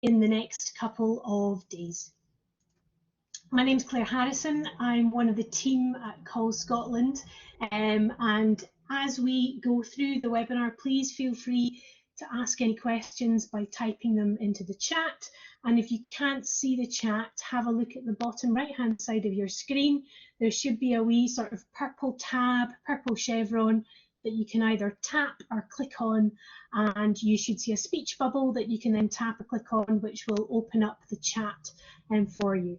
in the next couple of days. My name's Claire Harrison. I'm one of the team at Call Scotland, and as we go through the webinar, please feel free to ask any questions by typing them into the chat. And if you can't see the chat, have a look at the bottom right hand side of your screen. There should be a wee sort of purple tab, purple chevron that you can either tap or click on, and you should see a speech bubble that you can then tap or click on, which will open up the chat for you.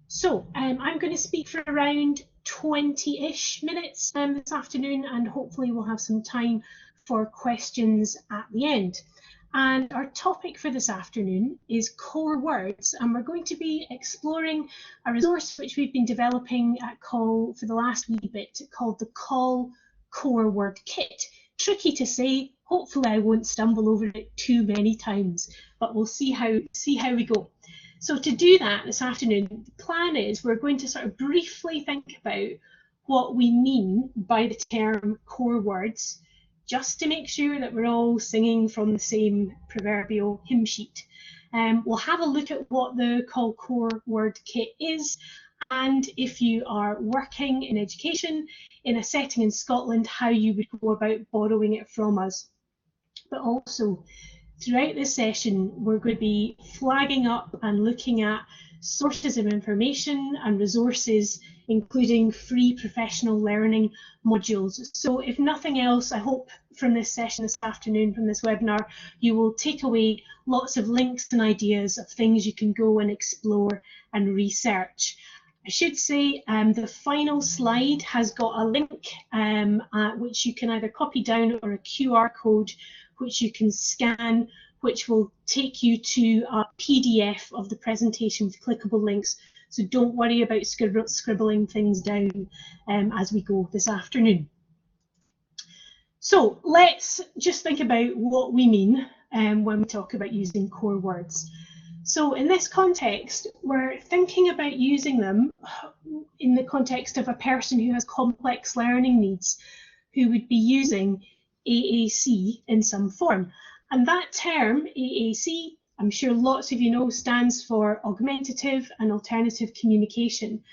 So I'm going to speak for around 20-ish minutes this afternoon, and hopefully we'll have some time for questions at the end. And our topic for this afternoon is core words, and we're going to be exploring a resource which we've been developing at Call for the last wee bit, called the Call Core Word Kit. Tricky to say. Hopefully I won't stumble over it too many times, but we'll see how we go. So to do that this afternoon, the plan is we're going to sort of briefly think about what we mean by the term core words, just to make sure that we're all singing from the same proverbial hymn sheet. We'll have a look at what the Call Core Word Kit is, and if you are working in education in a setting in Scotland, how you would go about borrowing it from us. But also, throughout this session, we're going to be flagging up and looking at sources of information and resources, including free professional learning modules. So if nothing else, I hope from this session this afternoon, from this webinar, you will take away lots of links and ideas of things you can go and explore and research. I should say the final slide has got a link which you can either copy down, or a QR code which you can scan, which will take you to a PDF of the presentation with clickable links. So don't worry about scribbling things down as we go this afternoon. So let's just think about what we mean when we talk about using core words. So in this context, we're thinking about using them in the context of a person who has complex learning needs, who would be using AAC in some form. And that term, AAC, I'm sure lots of you know, stands for Augmentative and Alternative Communication.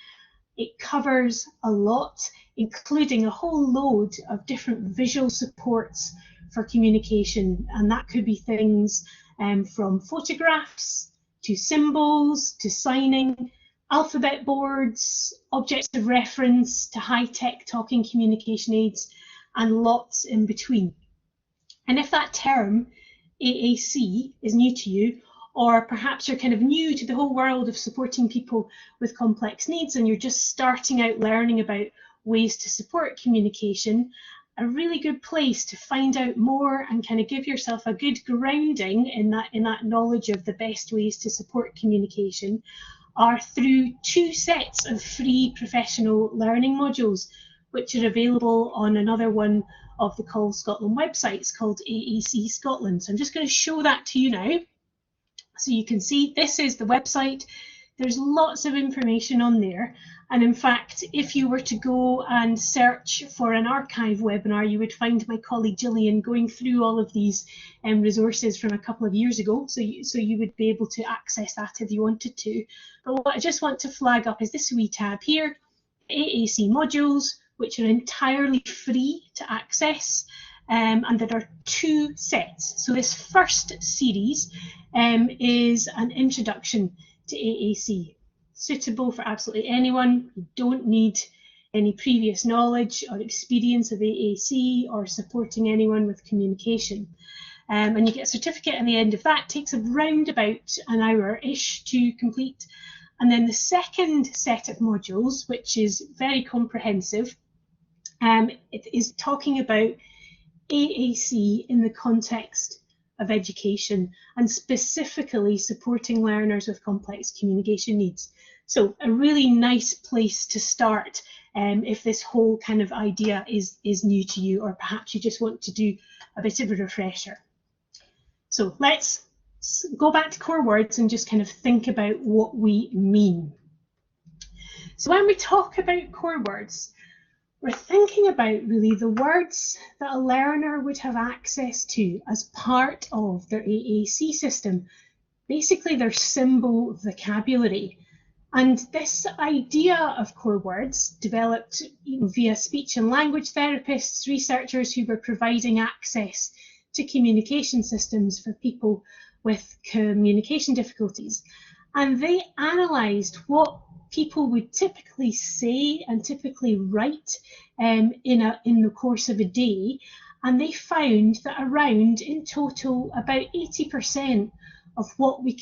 It covers a lot, including a whole load of different visual supports for communication. And that could be things from photographs to symbols to signing, alphabet boards, objects of reference to high-tech talking communication aids, and lots in between. And if that term, AAC, is new to you, or perhaps you're kind of new to the whole world of supporting people with complex needs and you're just starting out learning about ways to support communication, a really good place to find out more and kind of give yourself a good grounding in that knowledge of the best ways to support communication are through 2 sets of free professional learning modules, which are available on another one of the Call Scotland websites called AAC Scotland. So I'm just going to show that to you now. So you can see this is the website. There's lots of information on there. And in fact, if you were to go and search for an archive webinar, you would find my colleague Gillian going through all of these resources from a couple of years ago. So you would be able to access that if you wanted to. But what I just want to flag up is this wee tab here, AAC modules, which are entirely free to access, and there are 2 sets. So this first series is an introduction to AAC, suitable for absolutely anyone. You don't need any previous knowledge or experience of AAC or supporting anyone with communication. And you get a certificate at the end of that. It takes around about an hour-ish to complete. And then the second set of modules, which is very comprehensive, it is talking about AAC in the context of education and specifically supporting learners with complex communication needs. So a really nice place to start if this whole kind of idea is new to you, or perhaps you just want to do a bit of a refresher. So let's go back to core words and just kind of think about what we mean. So when we talk about core words, we're thinking about really the words that a learner would have access to as part of their AAC system, basically their symbol vocabulary. And this idea of core words developed via speech and language therapists, researchers who were providing access to communication systems for people with communication difficulties. And they analysed what people would typically say and typically write in the course of a day. And they found that around, in total, about 80% of what we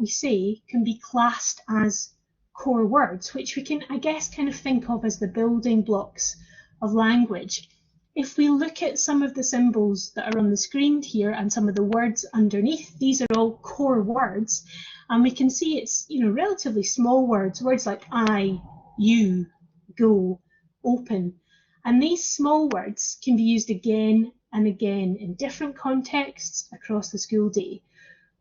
say can be classed as core words, which we can, I guess, kind of think of as the building blocks of language. If we look at some of the symbols that are on the screen here and some of the words underneath, these are all core words, and we can see it's relatively small words like I, you, go, open. And these small words can be used again and again in different contexts across the school day.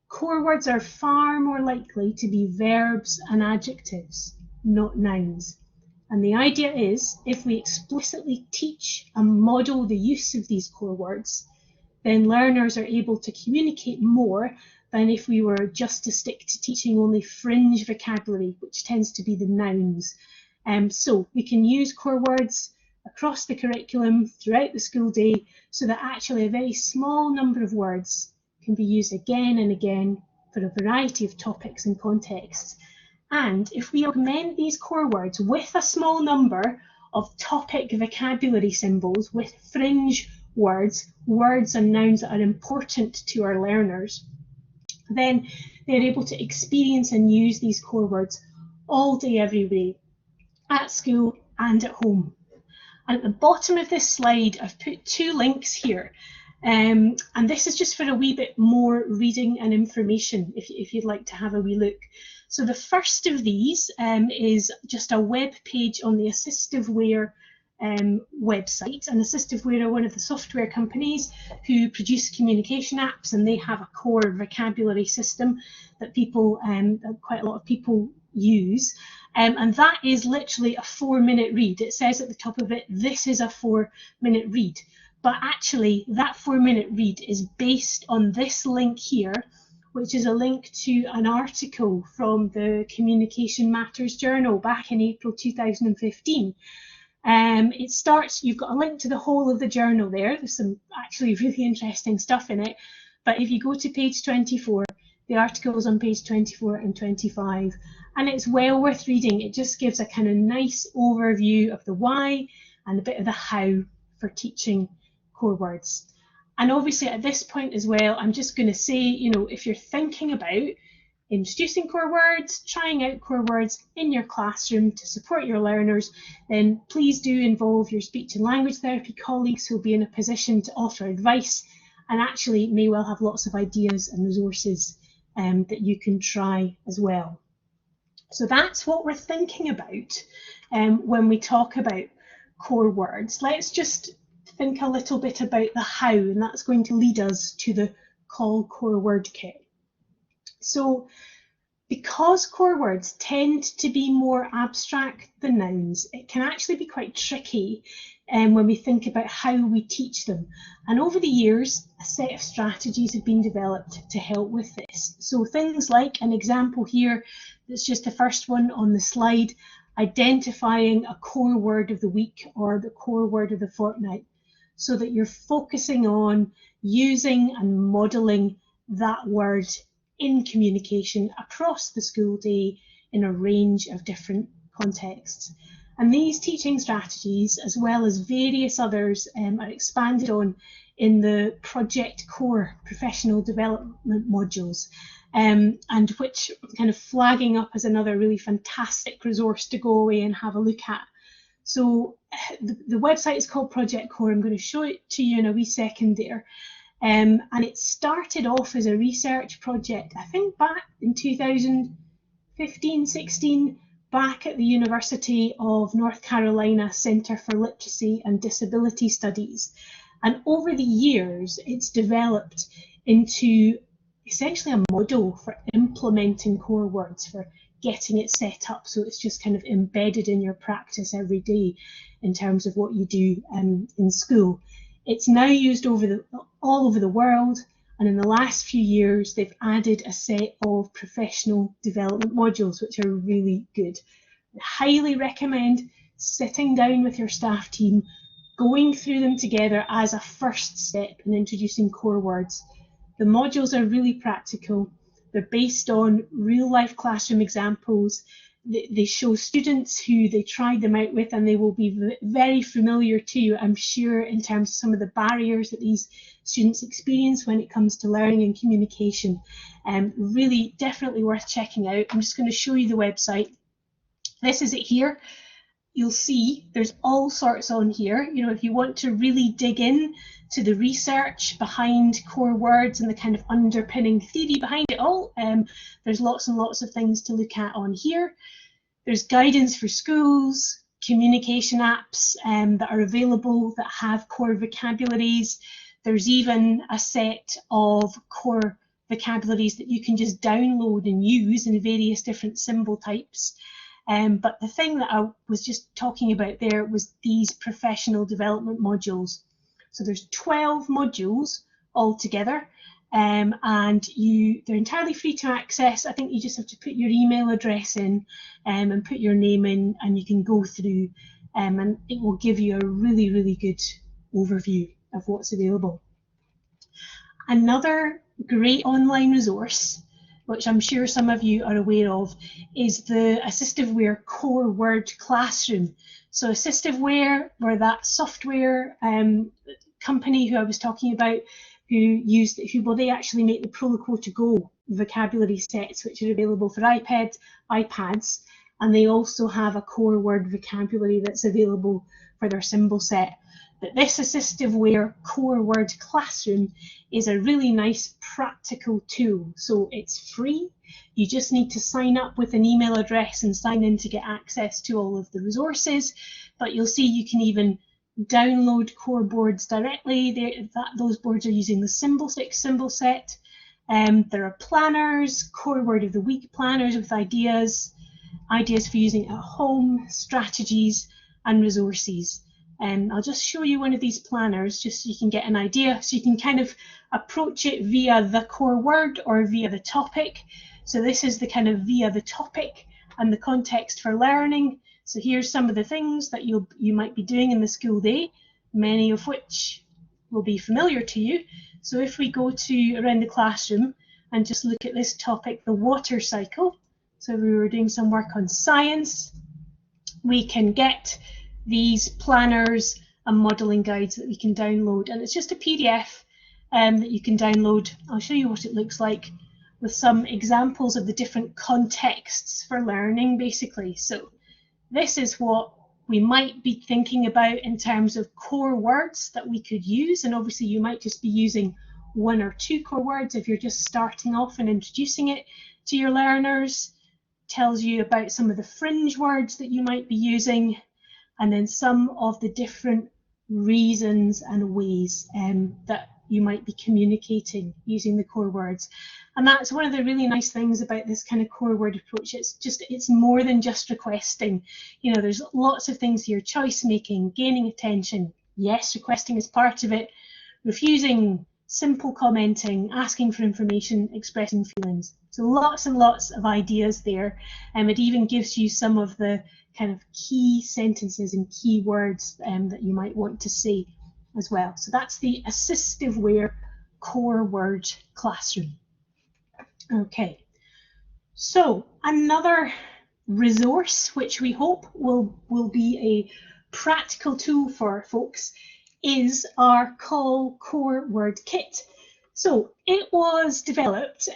Core words are far more likely to be verbs and adjectives, not nouns. And the idea is, if we explicitly teach and model the use of these core words, then learners are able to communicate more than if we were just to stick to teaching only fringe vocabulary, which tends to be the nouns. So we can use core words across the curriculum throughout the school day so that actually a very small number of words can be used again and again for a variety of topics and contexts. And if we augment these core words with a small number of topic vocabulary symbols with fringe words and nouns that are important to our learners, then they're able to experience and use these core words all day, every day, at school and at home. And at the bottom of this slide, I've put 2 links here. And this is just for a wee bit more reading and information if you'd like to have a wee look. So the first of these is just a web page on the Assistiveware website. And Assistiveware are one of the software companies who produce communication apps, and they have a core vocabulary system that quite a lot of people use. And that is literally a 4-minute read. It says at the top of it, this is a 4-minute read. But actually, that 4-minute read is based on this link here, which is a link to an article from the Communication Matters Journal back in April 2015. It starts, you've got a link to the whole of the journal there. There's some actually really interesting stuff in it. But if you go to page 24, the article is on page 24 and 25, and it's well worth reading. It just gives a kind of nice overview of the why and a bit of the how for teaching core words. And obviously at this point as well, I'm just going to say, if you're thinking about introducing core words, trying out core words in your classroom to support your learners, then please do involve your speech and language therapy colleagues who will be in a position to offer advice and actually may well have lots of ideas and resources that you can try as well. So that's what we're thinking about when we talk about core words. Let's just think a little bit about the how, and that's going to lead us to the Call Core Word Kit. So because core words tend to be more abstract than nouns, it can actually be quite tricky when we think about how we teach them. And over the years, a set of strategies have been developed to help with this. So things like an example here, that's just the first one on the slide, identifying a core word of the week or the core word of the fortnight, so that you're focusing on using and modelling that word in communication across the school day in a range of different contexts. And these teaching strategies, as well as various others, are expanded on in the Project Core professional development modules, and which kind of flagging up as another really fantastic resource to go away and have a look at. So the website is called Project Core. I'm going to show it to you in a wee second there. And it started off as a research project, I think back in 2015-16, back at the University of North Carolina Center for Literacy and Disability Studies. And over the years, it's developed into essentially a model for implementing core words, for getting it set up so it's just kind of embedded in your practice every day in terms of what you do in school. It's now used all over the world, And in the last few years, they've added a set of professional development modules, which are really good. I highly recommend sitting down with your staff team, going through them together as a first step in introducing core words. The modules are really practical. They're based on real life classroom examples. They show students who they tried them out with, and they will be very familiar to you, I'm sure, in terms of some of the barriers that these students experience when it comes to learning and communication. Really definitely worth checking out. I'm just going to show you the website. This is it here. You'll see there's all sorts on here. You know, if you want to really dig in to the research behind core words and the kind of underpinning theory behind it all, there's lots and lots of things to look at on here. There's guidance for schools, communication apps that are available that have core vocabularies. There's even a set of core vocabularies that you can just download and use in various different symbol types. But the thing that I was just talking about there was these professional development modules. So there's 12 modules altogether, and they're entirely free to access. I think you just have to put your email address in and put your name in, and you can go through, and it will give you a really, really good overview of what's available. Another great online resource, which I'm sure some of you are aware of, is the Assistiveware Core Word Classroom. So Assistiveware were that software company who I was talking about, they actually make the Proloquo to Go vocabulary sets, which are available for iPads, iPads, and they also have a core word vocabulary that's available for their symbol set. But this Assistiveware Core Word Classroom is a really nice practical tool. So it's free. You just need to sign up with an email address and sign in to get access to all of the resources. But you'll see you can even download core boards directly. Those boards are using the symbol set. There are planners, core word of the week planners with ideas for using at home, strategies and resources. I'll just show you one of these planners just so you can get an idea. So you can kind of approach it via the core word or via the topic. So this is the kind of via the topic and the context for learning. So here's some of the things that you might be doing in the school day, many of which will be familiar to you. So if we go to around the classroom and just look at this topic, the water cycle. So we were doing some work on science. We can get these planners and modelling guides that we can download, and it's just a PDF that you can download. I'll show you what it looks like with some examples of the different contexts for learning, basically. So this is what we might be thinking about in terms of core words that we could use, and obviously you might just be using one or two core words if you're just starting off and introducing it to your learners. Tells you about some of the fringe words that you might be using, and then some of the different reasons and ways that you might be communicating using the core words. And that's one of the really nice things about this kind of core word approach. It's more than just requesting. You know, there's lots of things here: choice making, gaining attention. Yes, requesting is part of it. Refusing, simple commenting, asking for information, expressing feelings. So lots and lots of ideas there. It even gives you some of the kind of key sentences and key words that you might want to say as well. So that's the Assistiveware Core Word Classroom. Okay, so another resource which we hope will be a practical tool for folks is our Call Core Word Kit. So it was developed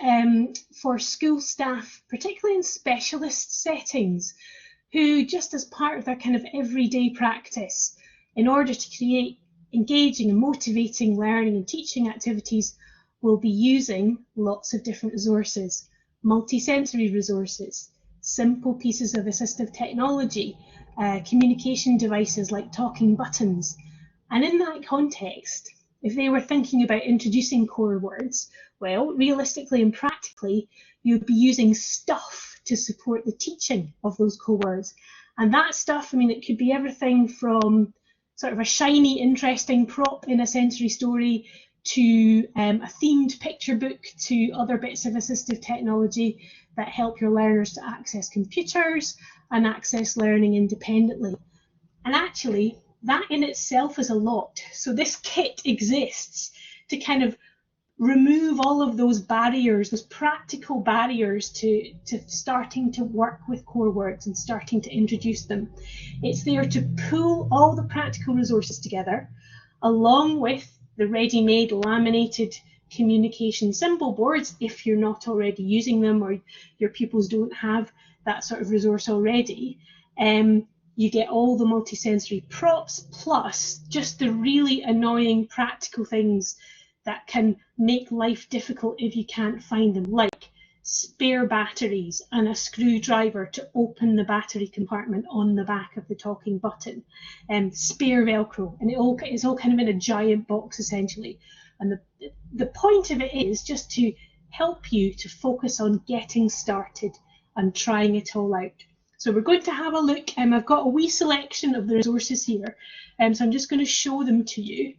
for school staff, particularly in specialist settings, who just as part of their kind of everyday practice, in order to create engaging and motivating learning and teaching activities, will be using lots of different resources, multi-sensory resources, simple pieces of assistive technology, communication devices like talking buttons. And in that context, if they were thinking about introducing core words, well, realistically and practically, you'd be using stuff to support the teaching of those core words. And that stuff, I mean, it could be everything from sort of a shiny, interesting prop in a sensory story to a themed picture book, to other bits of assistive technology that help your learners to access computers and access learning independently. And actually, that in itself is a lot. So this kit exists to kind of remove all of those barriers, those practical barriers to starting to work with core words and starting to introduce them. It's there to pull all the practical resources together, along with the ready-made laminated communication symbol boards, if you're not already using them or your pupils don't have that sort of resource already. You get all the multisensory props, plus just the really annoying practical things that can make life difficult if you can't find them, like spare batteries and a screwdriver to open the battery compartment on the back of the talking button, spare Velcro, and it's all kind of in a giant box essentially. And the point of it is just to help you to focus on getting started and trying it all out. So we're going to have a look, and I've got a wee selection of the resources here, so I'm just going to show them to you.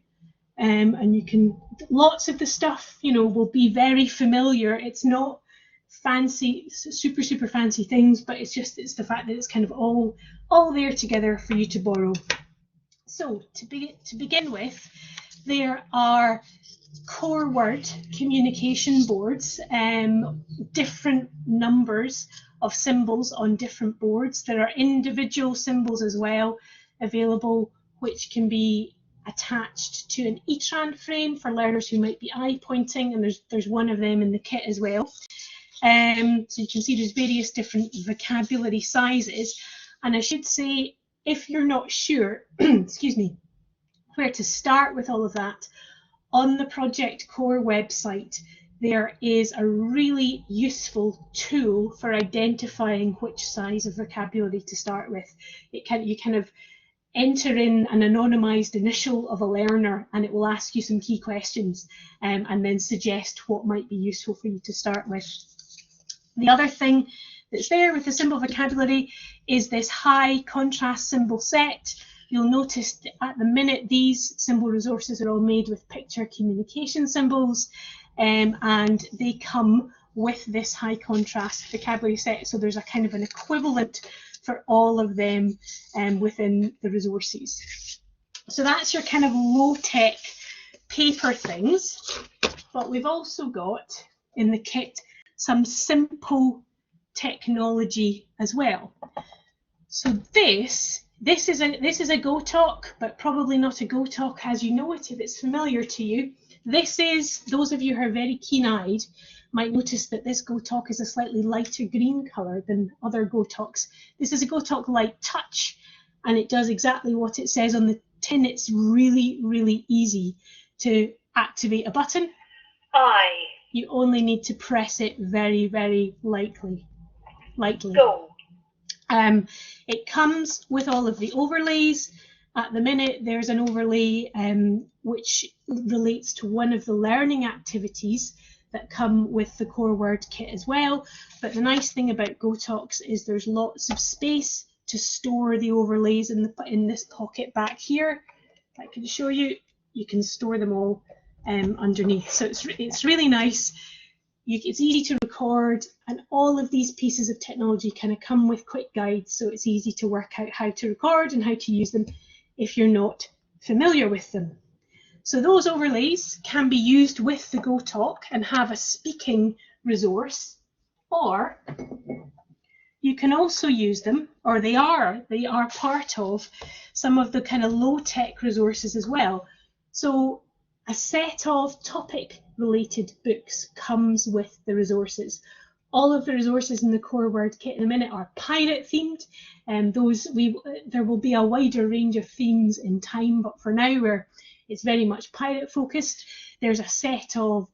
And you can, lots of the stuff, you know, will be very familiar. It's not fancy, super fancy things, but it's the fact that it's kind of all there together for you to borrow. So to begin with, there are core word communication boards, different numbers of symbols on different boards. There are individual symbols as well available, which can be attached to an e-tran frame for learners who might be eye pointing, and there's one of them in the kit as well. So you can see there's various different vocabulary sizes, and I should say, if you're not sure, excuse me, where to start with all of that, on the Project Core website there is a really useful tool for identifying which size of vocabulary to start with. You kind of enter in an anonymized initial of a learner, and it will ask you some key questions and then suggest what might be useful for you to start with. The other thing that's there with the symbol vocabulary is this high contrast symbol set. You'll notice that at the minute these symbol resources are all made with picture communication symbols, and they come with this high contrast vocabulary set. So there's a kind of an equivalent for all of them within the resources. So that's your kind of low-tech paper things. But we've also got in the kit some simple technology as well. So this is a GoTalk, but probably not a GoTalk as you know it if it's familiar to you. This is, those of you who are very keen-eyed might notice that this GoTalk is a slightly lighter green colour than other GoTalks. This is a GoTalk Light Touch, and it does exactly what it says on the tin. It's really, really easy to activate a button. You only need to press it very, very lightly. Go. It comes with all of the overlays. At the minute, there's an overlay which relates to one of the learning activities that come with the core word kit as well. But the nice thing about GoTalks is there's lots of space to store the overlays in this pocket back here. If I can show you, you can store them all underneath. So it's really nice. It's easy to record, and all of these pieces of technology kind of come with quick guides, so it's easy to work out how to record and how to use them if you're not familiar with them. So those overlays can be used with the GoTalk and have a speaking resource, or you can also use them, or they are part of some of the kind of low-tech resources as well. So a set of topic-related books comes with the resources. All of the resources in the core word kit in a minute are pirate themed, and there will be a wider range of themes in time, but for now it's very much pirate focused. There's a set of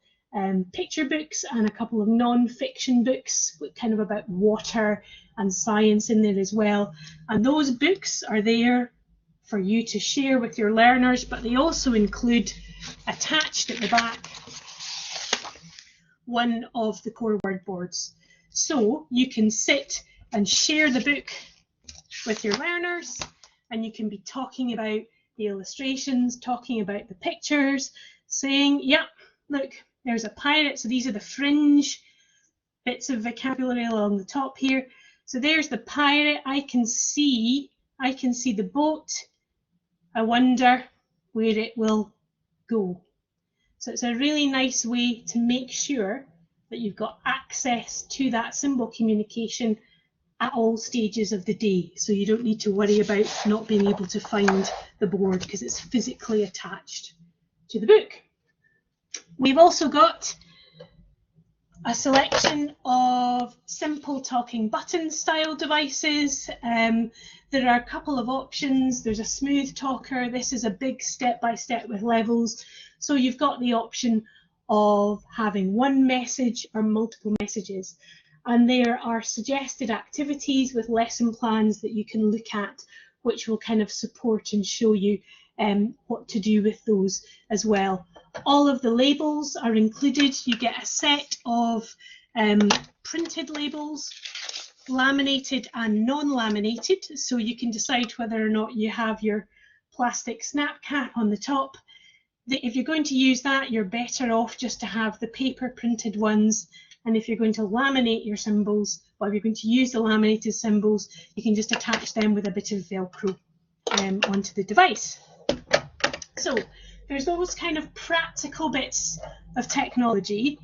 picture books and a couple of non-fiction books kind of about water and science in there as well, and those books are there for you to share with your learners, but they also include, attached at the back, one of the core word boards. So you can sit and share the book with your learners, and you can be talking about the illustrations, talking about the pictures, saying, yep, look, there's a pirate. So these are the fringe bits of vocabulary along the top here. So there's the pirate. I can see the boat. I wonder where it will go. So it's a really nice way to make sure that you've got access to that symbol communication at all stages of the day. So you don't need to worry about not being able to find the board because it's physically attached to the book. We've also got a selection of simple talking button style devices. There are a couple of options. There's a smooth talker. This is a big step-by-step with levels. So you've got the option of having one message or multiple messages. And there are suggested activities with lesson plans that you can look at, which will kind of support and show you what to do with those as well. All of the labels are included. You get a set of printed labels, laminated and non-laminated, so you can decide whether or not you have your plastic snap cap on the top. If you're going to use that, you're better off just to have the paper printed ones. And if you're going to laminate your symbols, or if you're going to use the laminated symbols, you can just attach them with a bit of Velcro onto the device. So there's those kind of practical bits of technology.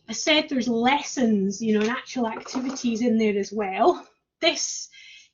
I said there's lessons, and actual activities in there as well. This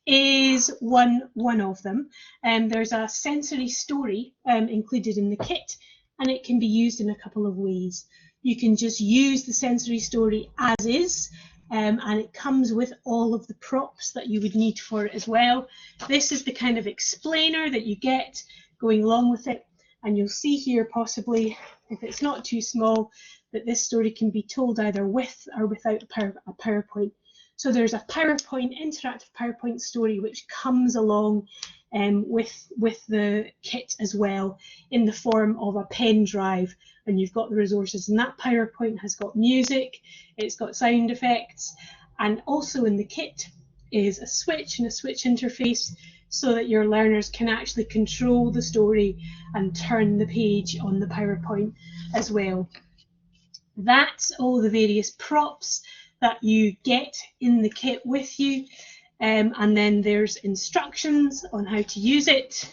is one of them. There's a sensory story included in the kit, and it can be used in a couple of ways. You can just use the sensory story as is, and it comes with all of the props that you would need for it as well. This is the kind of explainer that you get going along with it, and you'll see here possibly, if it's not too small, that this story can be told either with or without a PowerPoint. So there's a interactive PowerPoint story which comes along with the kit as well in the form of a pen drive, and you've got the resources. And that PowerPoint has got music, it's got sound effects, and also in the kit is a switch and a switch interface so that your learners can actually control the story and turn the page on the PowerPoint as well. That's all the various props that you get in the kit with you, and then there's instructions on how to use it,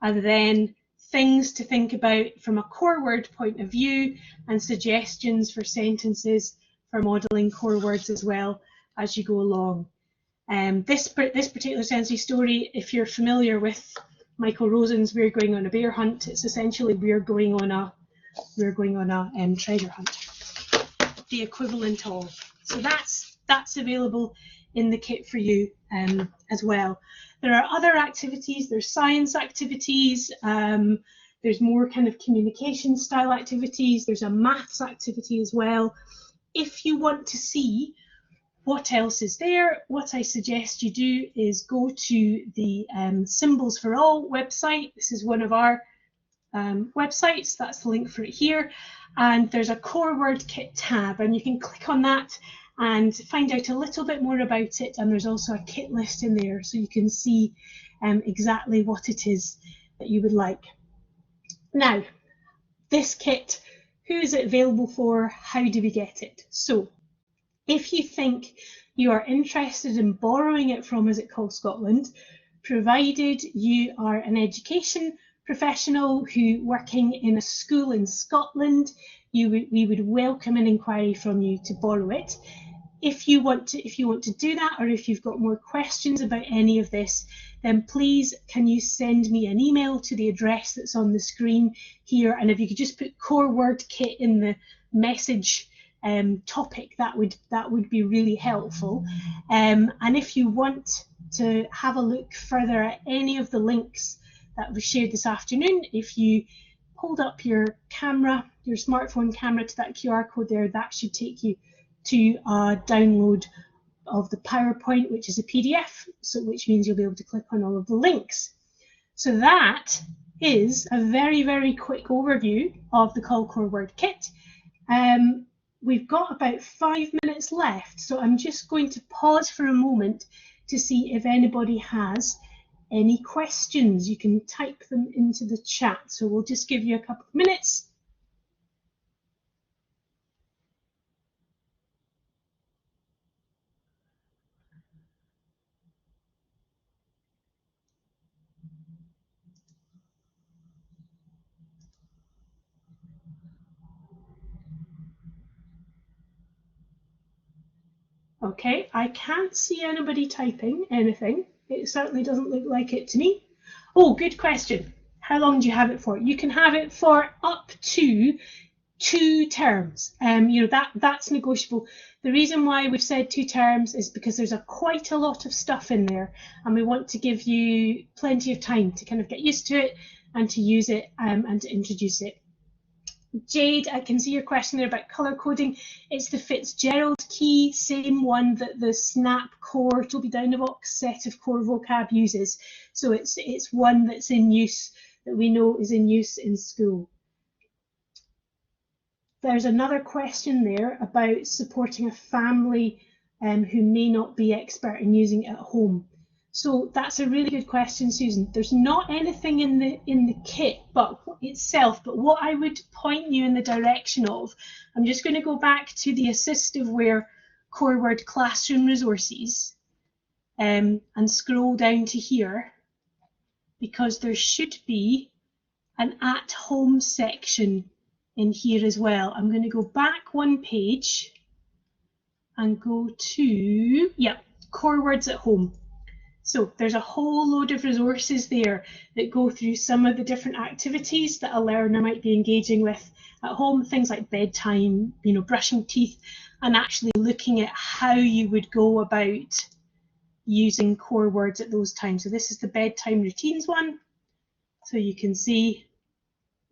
and then things to think about from a core word point of view and suggestions for sentences for modelling core words as well as you go along. This particular sensory story, if you're familiar with Michael Rosen's We're Going on a Bear Hunt, it's essentially we're going on a treasure hunt, the equivalent of. So that's available in the kit for you as well. There are other activities, there's science activities, there's more kind of communication style activities, there's a maths activity as well. If you want to see what else is there, what I suggest you do is go to the Symbols for All website. This is one of our websites, that's the link for it here, and there's a core word kit tab, and you can click on that and find out a little bit more about it, and there's also a kit list in there so you can see exactly what it is that you would like. Now, this kit, who is it available for? How do we get it? So if you think you are interested in borrowing it from Is It Called Scotland, provided you are an education professional who working in a school in Scotland, we would welcome an inquiry from you to borrow it. If you want to do that, or if you've got more questions about any of this, then please can you send me an email to the address that's on the screen here, and if you could just put core word kit in the message topic, that would be really helpful. And if you want to have a look further at any of the links that we shared this afternoon, if you hold up your camera, your smartphone camera to that QR code there, that should take you to a download of the PowerPoint, which is a PDF, so which means you'll be able to click on all of the links. So that is a very, very quick overview of the Call Core Word Kit. We've got about 5 minutes left, so I'm just going to pause for a moment to see if anybody has any questions. You can type them into the chat, so we'll just give you a couple of minutes Okay, I can't see anybody typing anything. It certainly doesn't look like it to me. Oh, good question. How long do you have it for? You can have it for up to 2 terms. That's negotiable. The reason why we've said 2 terms is because there's quite a lot of stuff in there, and we want to give you plenty of time to kind of get used to it and to use it and to introduce it. Jade, I can see your question there about colour coding. It's the Fitzgerald key, same one that the Snap Core Toby Down the Box set of core vocab uses. So it's one that's in use, that we know is in use in school. There's another question there about supporting a family who may not be expert in using it at home. So that's a really good question, Susan. There's not anything in the kit itself, but what I would point you in the direction of, I'm just going to go back to the Assistiveware Core Word Classroom resources and scroll down to here, because there should be an at home section in here as well. I'm going to go back one page and go to, Core Words at Home. So there's a whole load of resources there that go through some of the different activities that a learner might be engaging with at home, things like bedtime, brushing teeth, and actually looking at how you would go about using core words at those times. So this is the bedtime routines one. So you can see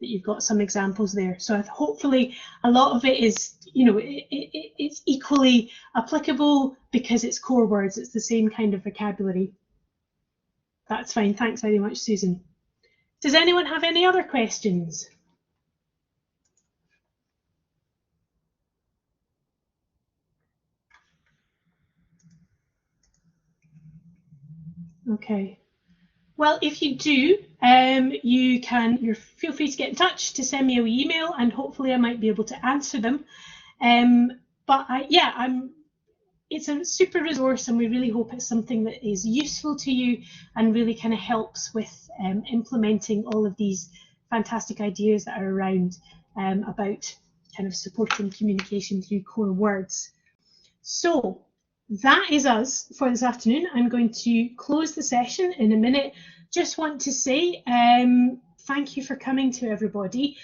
that you've got some examples there. So hopefully a lot of it is, it's equally applicable because it's core words. It's the same kind of vocabulary. That's fine. Thanks very much, Susan. Does anyone have any other questions? Okay. Well, if you do, you feel free to get in touch, to send me a wee email, and hopefully I might be able to answer them. It's a super resource, and we really hope it's something that is useful to you and really kind of helps with implementing all of these fantastic ideas that are around about kind of supporting communication through core words. So that is us for this afternoon. I'm going to close the session in a minute. Just want to say thank you for coming to everybody.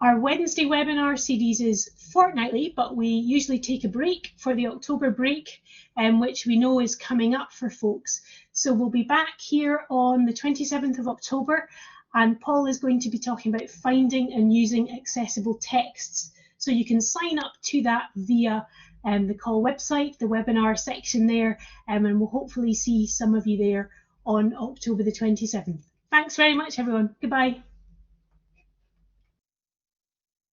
Our Wednesday webinar series is fortnightly, but we usually take a break for the October break, which we know is coming up for folks. So we'll be back here on the 27th of October, and Paul is going to be talking about finding and using accessible texts. So you can sign up to that via the call website, the webinar section there, and we'll hopefully see some of you there on October the 27th. Thanks very much, everyone. Goodbye.